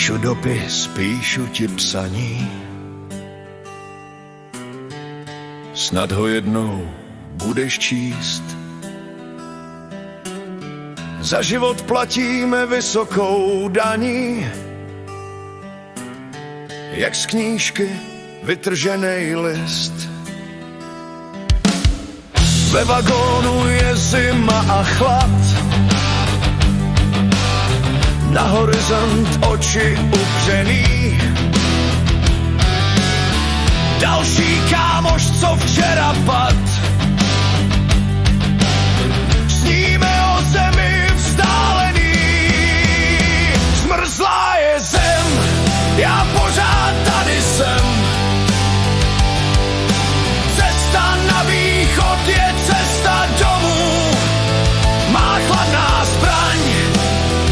Píšu dopis, píšu ti psaní, snad ho jednou budeš číst. Za život platíme vysokou daní, jak z knížky vytržený list. Ve vagónu je zima a chlad, na horizont oči upřený. Další kámoš, co včera pad, sníme o zemi vzdálený. Zmrzlá je zem, já pořád tady jsem. Cesta na východ je cesta domů. Má chladná zbraň,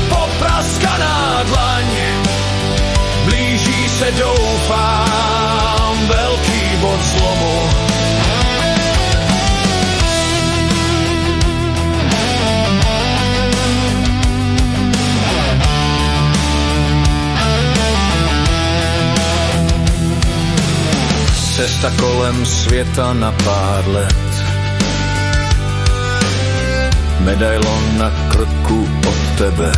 popraskaná dlaň. Blíží se, doufám, velký bod zlomu. Cesta kolem světa na pár let, medailon na krku od tebe.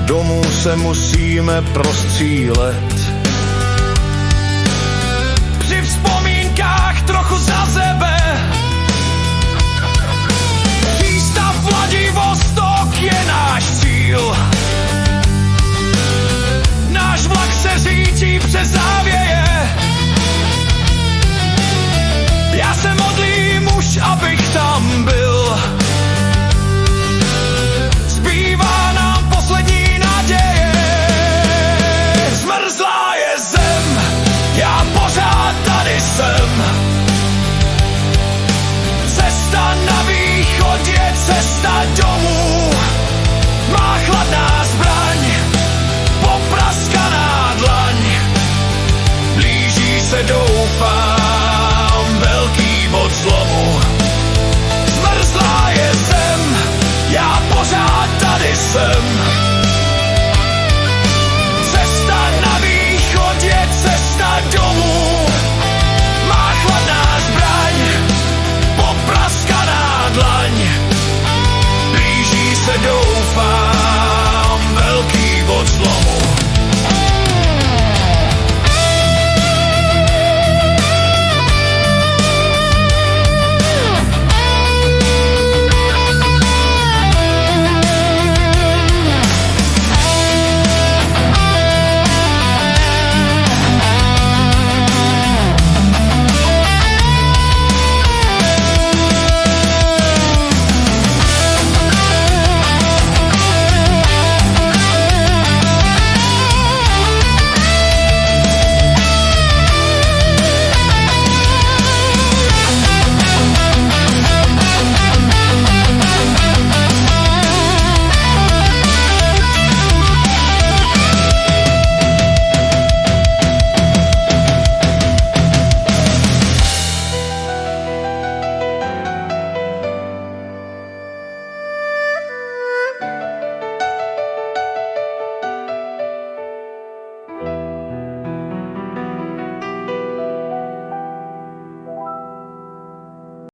Domů se musíme prostřílet, při vzpomínkách trochu za sebe. Přístav Vladivostok je náš cíl.